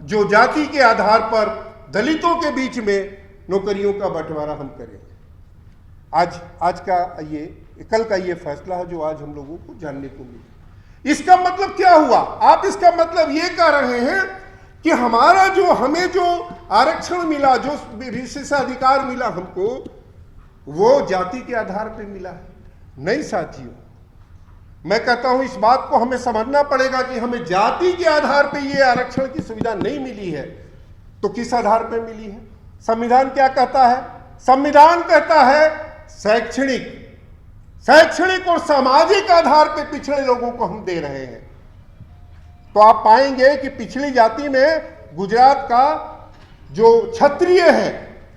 जो जाति के आधार पर दलितों के बीच में नौकरियों का बंटवारा हम करेंगे। आज का ये कल का ये फैसला है जो आज हम लोगों को जानने को मिला। इसका मतलब क्या हुआ? आप इसका मतलब ये कह रहे हैं कि हमें जो आरक्षण मिला, जो विशेषाधिकार मिला हमको, वो जाति के आधार पर मिला है। नहीं साथियों, मैं कहता हूं इस बात को हमें समझना पड़ेगा कि हमें जाति के आधार पर यह आरक्षण की सुविधा नहीं मिली है तो किस आधार पर मिली है? संविधान क्या कहता है? संविधान कहता है शैक्षणिक और सामाजिक आधार पर पिछड़े लोगों को हम दे रहे हैं। तो आप पाएंगे कि पिछड़ी जाति में गुजरात का जो क्षत्रिय है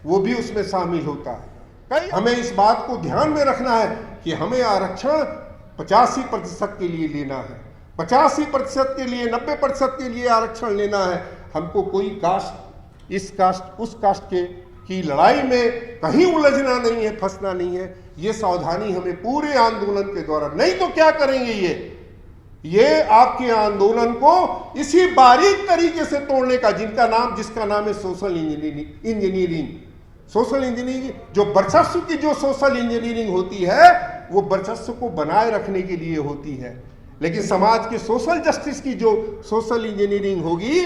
वो भी उसमें शामिल होता है। हमें इस बात को ध्यान में रखना है कि हमें आरक्षण 85% के लिए लेना है, 85% के लिए, 90% के लिए आरक्षण लेना है। हमको कोई कास्ट, इस कास्ट उस कास्ट की लड़ाई में कहीं उलझना नहीं है, फंसना नहीं है। ये सावधानी हमें पूरे आंदोलन के दौरान, नहीं तो क्या करेंगे ये आपके आंदोलन को इसी बारीक तरीके से तोड़ने का, जिसका नाम है सोशल इंजीनियरिंग। सोशल इंजीनियरिंग, जो वर्चस्व की जो सोशल इंजीनियरिंग होती है वो वर्चस्व को बनाए रखने के लिए होती है, लेकिन समाज के सोशल जस्टिस की जो सोशल इंजीनियरिंग होगी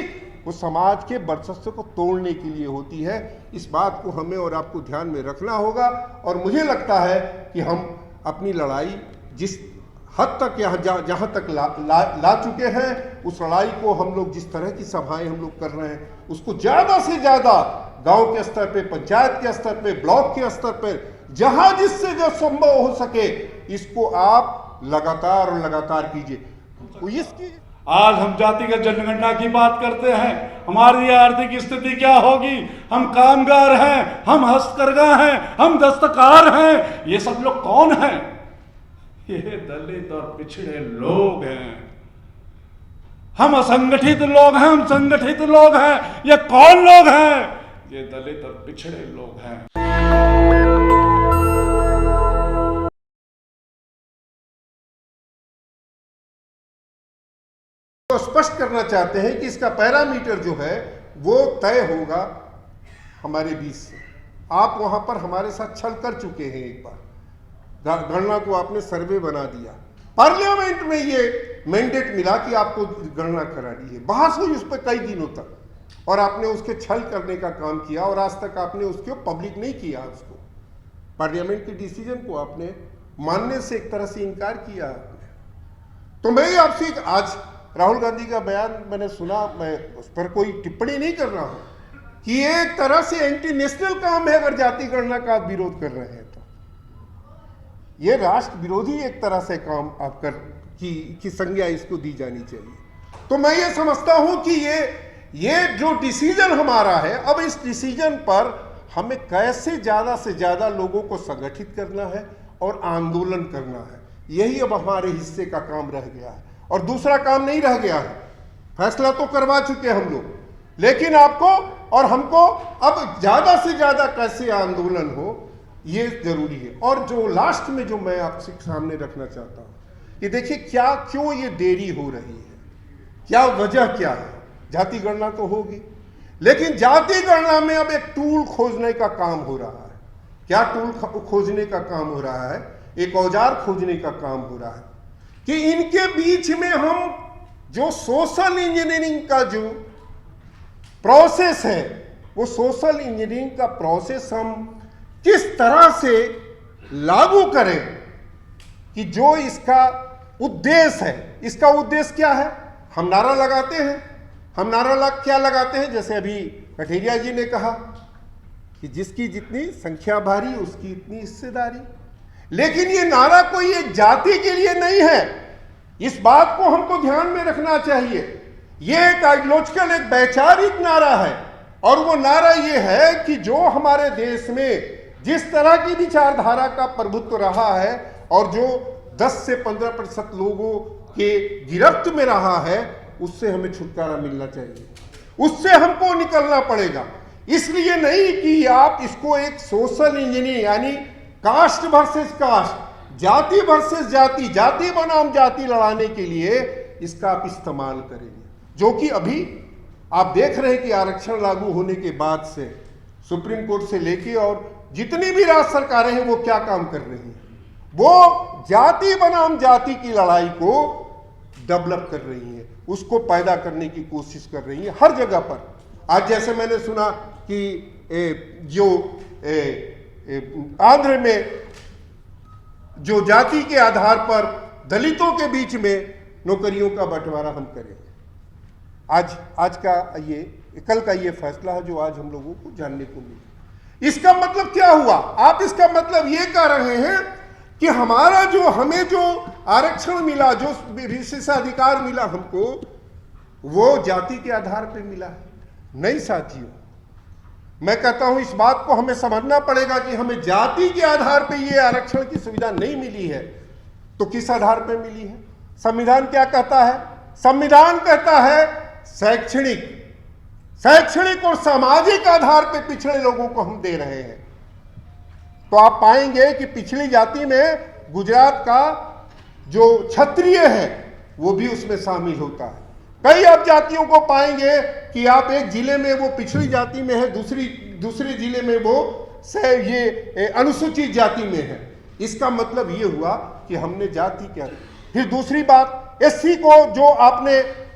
वो समाज के वर्चस्व को तोड़ने के लिए होती है। इस बात को हमें और आपको ध्यान में रखना होगा। और मुझे लगता है कि हम अपनी लड़ाई जिस हद तक जहाँ तक ला चुके हैं, उस लड़ाई को हम लोग जिस तरह की सभाएं हम लोग कर रहे हैं, उसको ज़्यादा से ज़्यादा गांव के स्तर पे, पंचायत के स्तर पे, ब्लॉक के स्तर पे, जहां जिससे जो संभव हो सके, इसको आप लगातार कीजिए। इसकी आज हम जातिगत जनगणना की बात करते हैं, हमारी आर्थिक स्थिति क्या होगी? हम कामगार हैं, हम हस्तकरघा हैं, हम दस्तकार हैं। ये सब लोग कौन हैं? ये दलित और पिछड़े लोग हैं। हम असंगठित लोग हैं, हम संगठित लोग हैं। ये कौन लोग हैं? ये दलित और पिछड़े लोग हैं। तो स्पष्ट करना चाहते हैं कि इसका पैरामीटर जो है वो तय होगा हमारे बीच से। आप वहां पर हमारे साथ छल कर चुके हैं। एक बार गणना को आपने सर्वे बना दिया, पार्लियामेंट में ये मैंडेट मिला कि आपको गणना करानी है, बहस हुई उस पर कई दिनों तक, और आपने उसके छल करने का काम किया और आज तक आपने उसको पब्लिक नहीं किया। उसको पार्लियामेंट के डिसीजन को आपने मानने से एक तरह से इनकार किया आपने। तो मैं आपसे आज राहुल गांधी का बयान मैंने सुना, मैं उस पर कोई टिप्पणी नहीं कर रहा हूं कि ये एक तरह से एंटी नेशनल काम है। अगर जाति गणना का आप विरोध कर रहे हैं तो ये राष्ट्र विरोधी एक तरह से काम आप कर की संज्ञा इसको दी जानी चाहिए। तो मैं ये समझता हूं कि ये जो डिसीजन हमारा है, अब इस डिसीजन पर हमें कैसे ज़्यादा से ज़्यादा लोगों को संगठित करना है और आंदोलन करना है, यही अब हमारे हिस्से का काम रह गया है। और दूसरा काम नहीं रह गया है। फैसला तो करवा चुके हम लोग, लेकिन आपको और हमको अब ज़्यादा से ज़्यादा कैसे आंदोलन हो, ये जरूरी है। और जो लास्ट में जो मैं आपसे सामने रखना चाहता हूँ कि देखिए क्यों ये देरी हो रही है, क्या वजह क्या है। जाति गणना तो होगी, लेकिन जाति गणना में अब एक टूल खोजने का काम हो रहा है। क्या टूल खोजने का काम हो रहा है? एक औजार खोजने का काम हो रहा है कि इनके बीच में हम जो सोशल इंजीनियरिंग का जो प्रोसेस है, वो सोशल इंजीनियरिंग का प्रोसेस हम किस तरह से लागू करें कि जो इसका उद्देश्य है, इसका उद्देश्य क्या है? हम नारा लगाते हैं, हम नारा क्या लगाते हैं? जैसे अभी कठेरिया जी ने कहा कि जिसकी जितनी संख्या भारी उसकी इतनी हिस्सेदारी। लेकिन ये नारा कोई एक जाति के लिए नहीं है, इस बात को हमको ध्यान में रखना चाहिए। ये एक आइडियोलॉजिकल, एक वैचारिक नारा है, और वो नारा ये है कि जो हमारे देश में जिस तरह की विचारधारा का प्रभुत्व रहा है और जो 10 से 15% लोगों के गिरफ्त में रहा है, उससे हमें छुटकारा मिलना चाहिए, उससे हमको निकलना पड़ेगा। इसलिए नहीं कि आप इसको एक सोशल इंजीनियरिंग यानी कास्ट वर्सेस कास्ट, जाति वर्सेस जाति, जाति बनाम जाति लड़ाने के लिए इसका आप इस्तेमाल करेंगे, जो कि अभी आप देख रहे हैं कि आरक्षण लागू होने के बाद से सुप्रीम कोर्ट से लेके और जितनी भी राज्य सरकारें हैं वो क्या काम कर रही हैं, वो जाति बनाम जाति की लड़ाई को डेवलप कर रही हैं, उसको पैदा करने की कोशिश कर रही हैं हर जगह पर। आज जैसे मैंने सुना कि जो आंध्र में जो जाति के आधार पर दलितों के बीच में नौकरियों का बंटवारा हम करेंगे, आज का ये कल का ये फैसला है जो आज हम लोगों को जानने को मिला। इसका मतलब क्या हुआ? आप इसका मतलब ये कह रहे हैं कि हमें जो आरक्षण मिला, जो विशेषाधिकार मिला हमको, वो जाति के आधार पर मिला है। नहीं साथियों, मैं कहता हूं इस बात को हमें समझना पड़ेगा कि हमें जाति के आधार पर यह आरक्षण की सुविधा नहीं मिली है तो किस आधार पर मिली है? संविधान क्या कहता है? संविधान कहता है शैक्षणिक और सामाजिक आधार पर पिछड़े लोगों को हम दे रहे हैं। तो आप पाएंगे कि पिछड़ी जाति में गुजरात का जो क्षत्रिय है वो भी उसमें शामिल होता है। कई आप जातियों को पाएंगे कि आप एक जिले में वो पिछड़ी जाति में है, दूसरे जिले में वो ये अनुसूचित जाति में है। इसका मतलब ये हुआ कि हमने जाति क्या। फिर दूसरी बात, एससी को जो आपने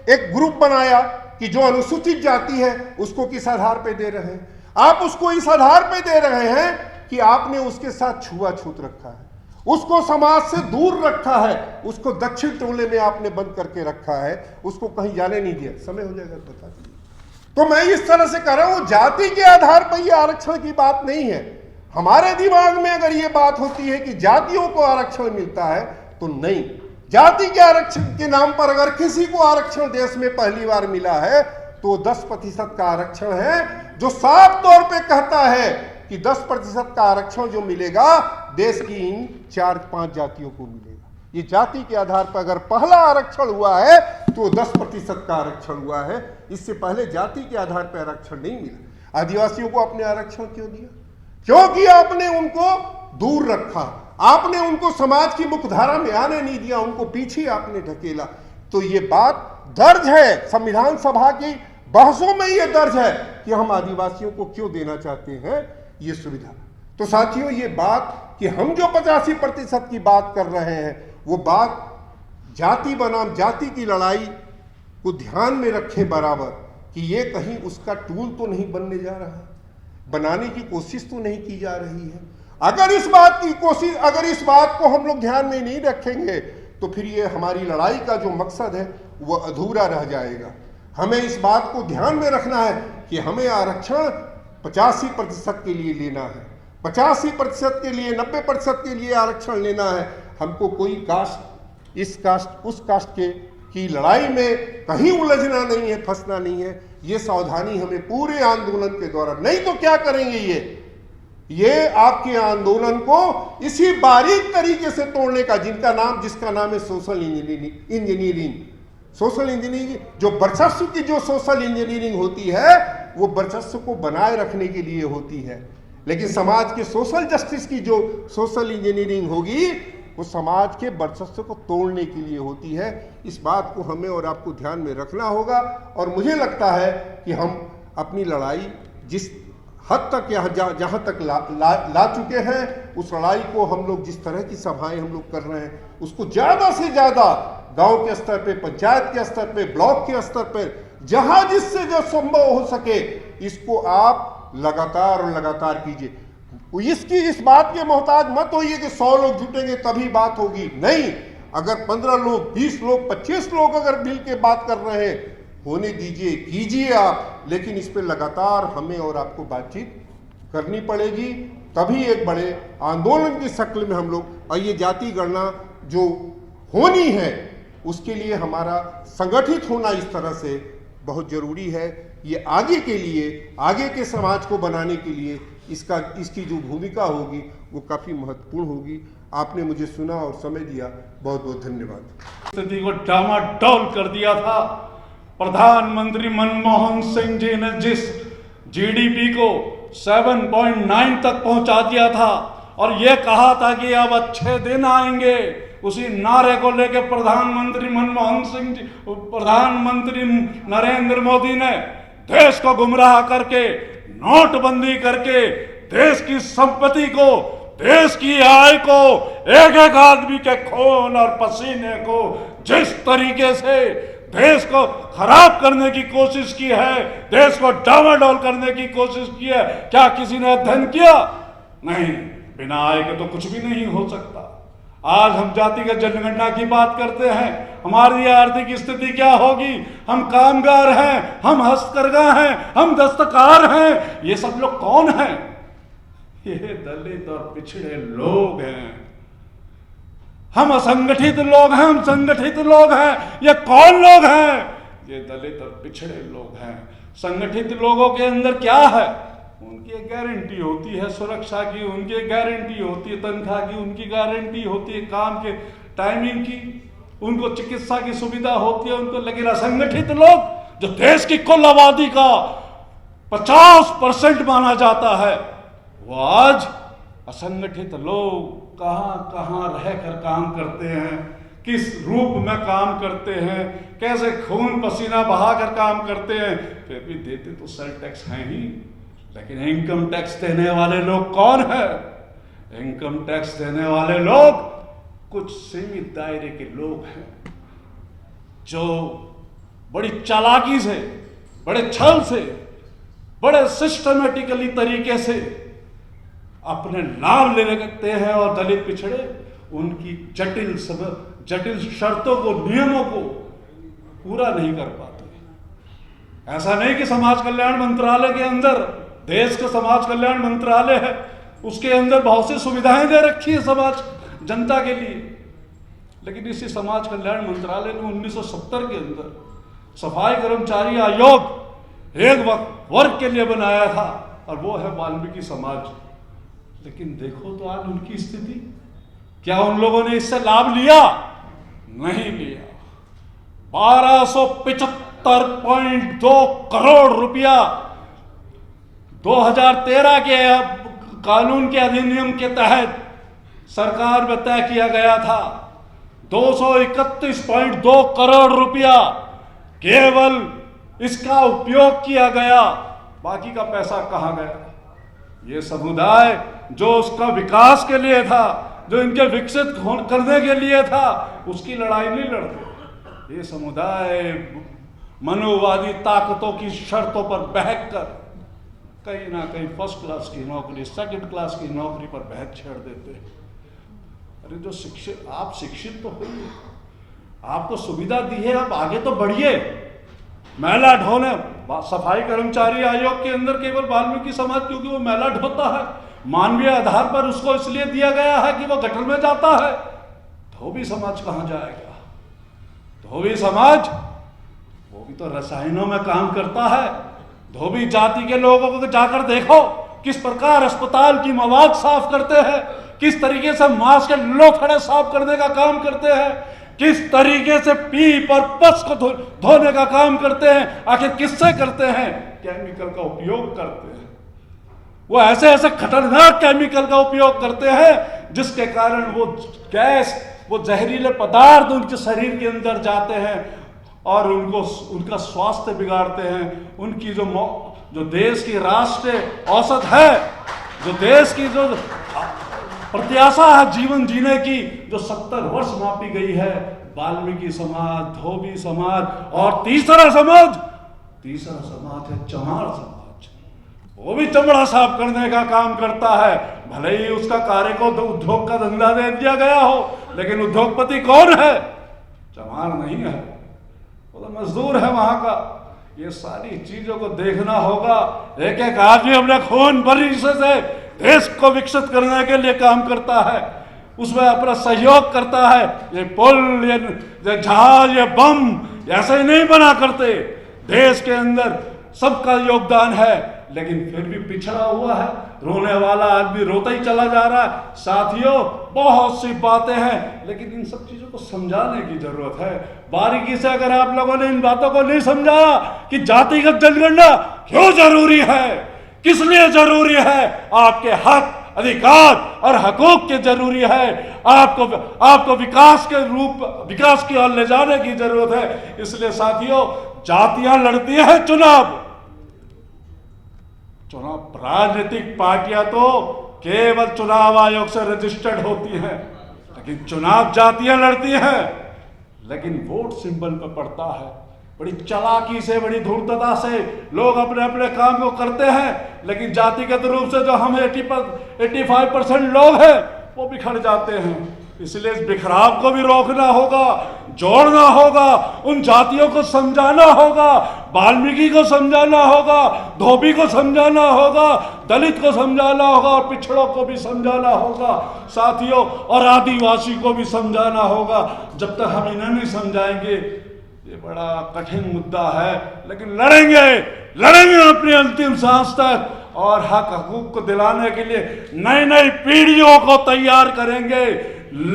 एक ग्रुप बनाया कि जो अनुसूचित जाति है उसको किस आधार पे दे रहे हैं? आप उसको इस आधार पे दे रहे हैं कि आपने उसके साथ छुआछूत रखा है, उसको समाज से दूर रखा है, उसको दक्षिण टोले में आपने बंद करके रखा है, उसको कहीं जाने नहीं दिया। समय हो जाएगा बता दीजिए। तो मैं इस तरह से कह रहा हूं जाति के आधार पर यह आरक्षण की बात नहीं है। हमारे दिमाग में अगर ये बात होती है कि जातियों को आरक्षण मिलता है तो नहीं, जाति के आरक्षण के नाम पर अगर किसी को आरक्षण देश में पहली बार मिला है तो 10% का आरक्षण है, जो साफ तौर पे कहता है कि 10% का आरक्षण जो मिलेगा देश की इन 4-5 जातियों को मिलेगा। ये जाति के आधार पर अगर पहला आरक्षण हुआ है तो 10% का आरक्षण हुआ है। इससे पहले जाति के आधार पर आरक्षण नहीं मिला। आदिवासियों को आपने आरक्षण क्यों दिया? क्योंकि आपने उनको दूर रखा, आपने उनको समाज की मुख्यधारा में आने नहीं दिया, उनको पीछे आपने ढकेला। तो ये बात दर्ज है संविधान सभा की बहसों में, ये दर्ज है कि हम आदिवासियों को क्यों देना चाहते हैं ये सुविधा। तो साथियों, ये बात कि हम जो 85% की बात कर रहे हैं वो बात जाति बनाम जाति की लड़ाई को ध्यान में रखे बराबर, कि ये कहीं उसका टूल तो नहीं बनने जा रहा है, बनाने की कोशिश तो नहीं की जा रही है। अगर इस बात को हम लोग ध्यान में नहीं रखेंगे तो फिर ये हमारी लड़ाई का जो मकसद है वो अधूरा रह जाएगा। हमें इस बात को ध्यान में रखना है कि हमें आरक्षण 85% के लिए लेना है, 85% के लिए, 90% के लिए आरक्षण लेना है। हमको कोई कास्ट, इस कास्ट, उस कास्ट की लड़ाई में कहीं उलझना नहीं है, फंसना नहीं है। ये सावधानी हमें पूरे आंदोलन के दौरान, नहीं तो क्या करेंगे ये आपके आंदोलन को इसी बारीक तरीके से तोड़ने का, जिसका नाम है सोशल इंजीनियरिंग। सोशल इंजीनियरिंग, जो वर्चस्व की जो सोशल इंजीनियरिंग होती है वो वर्चस्व को बनाए रखने के लिए होती है, लेकिन समाज के सोशल जस्टिस की जो सोशल इंजीनियरिंग होगी वो समाज के वर्चस्व को तोड़ने के लिए होती है। इस बात को हमें और आपको ध्यान में रखना होगा। और मुझे लगता है कि हम अपनी लड़ाई जिस हद तक जहाँ तक ला चुके हैं, उस लड़ाई को हम लोग जिस तरह की सभाएं हम लोग कर रहे हैं उसको ज़्यादा से ज़्यादा गांव के स्तर पे, पंचायत के स्तर पे, ब्लॉक के स्तर पे, जहाँ जिससे जो संभव हो सके इसको आप लगातार कीजिए। इस बात के मोहताज मत होइए कि 100 लोग जुटेंगे तभी बात होगी। नहीं, अगर 15 लोग, 20 लोग, 25 लोग अगर मिल के बात कर रहे हैं, होने दीजिए, कीजिए आप, लेकिन इस पे लगातार हमें और आपको बातचीत करनी पड़ेगी। तभी एक बड़े आंदोलन की शक्ल में हम लोग, और ये जाति गणना जो होनी है उसके लिए हमारा संगठित होना इस तरह से बहुत जरूरी है। ये आगे के लिए, आगे के समाज को बनाने के लिए इसकी जो भूमिका होगी वो काफ़ी महत्वपूर्ण होगी। आपने मुझे सुना और समय दिया, बहुत बहुत धन्यवाद। स्थिति को डामाडोल कर दिया था। प्रधानमंत्री मनमोहन सिंह जी ने जिस जीडीपी को 7.9 तक पहुंचा दिया था और यह कहा था कि अब अच्छे दिन आएंगे, उसी नारे को लेकर प्रधानमंत्री मनमोहन सिंह जी, प्रधानमंत्री नरेंद्र मोदी ने देश को गुमराह करके, नोटबंदी करके, देश की संपत्ति को, देश की आय को, एक एक आदमी के खून और पसीने को जिस तरीके से देश को खराब करने की कोशिश की है, देश को डावाडोल करने की कोशिश की है, क्या किसी ने अध्ययन किया? नहीं। बिना आय के तो कुछ भी नहीं हो सकता। आज हम जातिगत जनगणना की बात करते हैं, हमारी आर्थिक स्थिति क्या होगी? हम कामगार हैं, हम हस्तकरघा हैं, हम दस्तकार हैं। ये सब लोग कौन हैं? ये दलित और पिछड़े लोग हैं। हम असंगठित लोग हैं, हम संगठित लोग हैं। ये कौन लोग हैं? ये दलित और पिछड़े लोग हैं। संगठित लोगों के अंदर क्या है? उनकी एक गारंटी होती है सुरक्षा की, उनकी एक गारंटी होती है तनख्वाह की, उनकी गारंटी होती है काम के टाइमिंग की, उनको चिकित्सा की सुविधा होती है उनको। लेकिन असंगठित लोग जो देश की कुल आबादी का 50% माना जाता है, वो आज असंगठित लोग कहां कहां रहकर काम करते हैं, किस रूप में काम करते हैं, कैसे खून पसीना बहाकर काम करते हैं। फिर भी देते तो सेल टैक्स हैं ही, लेकिन इनकम टैक्स देने वाले लोग कौन है? इनकम टैक्स देने वाले लोग कुछ सीमित दायरे के लोग हैं जो बड़ी चालाकी से, बड़े छल से, बड़े सिस्टमेटिकली तरीके से अपने लाभ ले लगते हैं और दलित पिछड़े उनकी जटिल शर्तों को, नियमों को पूरा नहीं कर पाते। ऐसा नहीं कि समाज कल्याण मंत्रालय के अंदर, देश का समाज कल्याण मंत्रालय है, उसके अंदर बहुत सी सुविधाएं दे रखी है समाज जनता के लिए, लेकिन इसी समाज कल्याण मंत्रालय ने 1970 के अंदर सफाई कर्मचारी आयोग एक वर्ग के लिए बनाया था, और वो है वाल्मीकि समाज। लेकिन देखो तो आज उनकी स्थिति, क्या उन लोगों ने इससे लाभ लिया? नहीं लिया। 1275.2 करोड़ रुपया 2013 के कानून के अधिनियम के तहत सरकार में तय किया गया था। 231.2 करोड़ रुपया केवल इसका उपयोग किया गया, बाकी का पैसा कहां गया? ये समुदाय जो उसका विकास के लिए था, जो इनके विकसित करने के लिए था, उसकी लड़ाई नहीं लड़ते। ये समुदाय मनोवादी ताकतों की शर्तों पर बहक कर कहीं ना कहीं फर्स्ट क्लास की नौकरी, सेकंड क्लास की नौकरी पर बहक छेड़ देते हैं। अरे जो शिक्षित, आप शिक्षित तो होइए, आपको सुविधा दी है, आप आगे तो बढ़िए। मैला ढोने, सफाई कर्मचारी आयोग के अंदर केवल वाल्मीकि समाज, क्योंकि वो मैला ढोता है, मानवीय आधार पर उसको इसलिए दिया गया है कि वो गटर में जाता है। धोबी समाज कहां जाएगा? धोबी समाज वो भी तो रसायनों में काम करता है। धोबी जाति के लोगों को जाकर देखो किस प्रकार अस्पताल की मवाद साफ करते हैं, किस तरीके से मांस के लोथड़े साफ करने का काम करते हैं, किस तरीके से पीप और पस को धोने का काम करते हैं। आखिर किससे करते हैं? केमिकल का उपयोग करते हैं। वो ऐसे ऐसे खतरनाक केमिकल का उपयोग करते हैं जिसके कारण वो गैस, वो जहरीले पदार्थ उनके शरीर के अंदर जाते हैं और उनका स्वास्थ्य बिगाड़ते हैं। उनकी जो देश की राष्ट्रीय औसत है, जो देश की जो प्रत्याशा है जीवन जीने की, जो 70 वर्ष मापी गई है, वाल्मीकि समाज, धोबी समाज और तीसरा समाज है चमार समाज। वो भी चमड़ा साफ करने का काम करता है। भले ही उसका कार्य को उद्योग का धंधा दे दिया गया हो, लेकिन उद्योगपति कौन है? चमार नहीं है, वो तो मजदूर है वहां का। ये सारी चीजों को देखना होगा। एक एक आदमी अपने खून भरी से देश को विकसित करने के लिए काम करता है, उसमें अपना सहयोग करता है। ये पुल, ये जहाज, ये बम ऐसे ही नहीं बना करते। देश के अंदर सबका योगदान है, लेकिन फिर भी पिछड़ा हुआ है। रोने वाला आदमी रोता ही चला जा रहा है। साथियों, बहुत सी बातें हैं, लेकिन इन सब चीजों को समझाने की जरूरत है। बारीकी से अगर आप लोगों ने इन बातों को नहीं समझा कि जातिगत जनगणना क्यों जरूरी है, किस लिए जरूरी है, आपके हक, अधिकार और हकूक के जरूरी है, आपको विकास की ओर ले जाने की जरूरत है। इसलिए साथियों, जातियां लड़ती हैं चुनाव, चुनाव राजनीतिक पार्टियां तो केवल चुनाव आयोग से रजिस्टर्ड होती हैं, लेकिन चुनाव जातियां लड़ती हैं, लेकिन वोट सिंबल पर पड़ता है। बड़ी चालाकी से, बड़ी धूर्तता से लोग अपने अपने काम को करते हैं, लेकिन जातिगत रूप से जो हम 85% लोग हैं वो बिखर जाते हैं। इसलिए इस बिखराव को भी रोकना होगा, जोड़ना होगा, उन जातियों को समझाना होगा, वाल्मीकि को समझाना होगा, धोबी को समझाना होगा, दलित को समझाना होगा और पिछड़ों को भी समझाना होगा साथियों, और आदिवासी को भी समझाना होगा। जब तक हम इन्हें नहीं समझाएंगे, ये बड़ा कठिन मुद्दा है, लेकिन लड़ेंगे अपनी अंतिम सांस तक, और हक हकूक को दिलाने के लिए नई नई पीढ़ियों को तैयार करेंगे।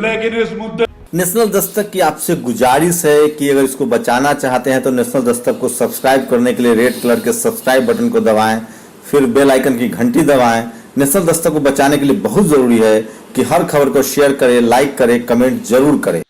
लेकिन इस मुद्दे नेशनल दस्तक की आपसे गुजारिश है कि अगर इसको बचाना चाहते हैं तो नेशनल दस्तक को सब्सक्राइब करने के लिए रेड कलर के सब्सक्राइब बटन को दबाएं, फिर बेल आइकन की घंटी दबाएं। नेशनल दस्तक को बचाने के लिए बहुत जरूरी है कि हर खबर को शेयर करें, लाइक करें, कमेंट जरूर करें।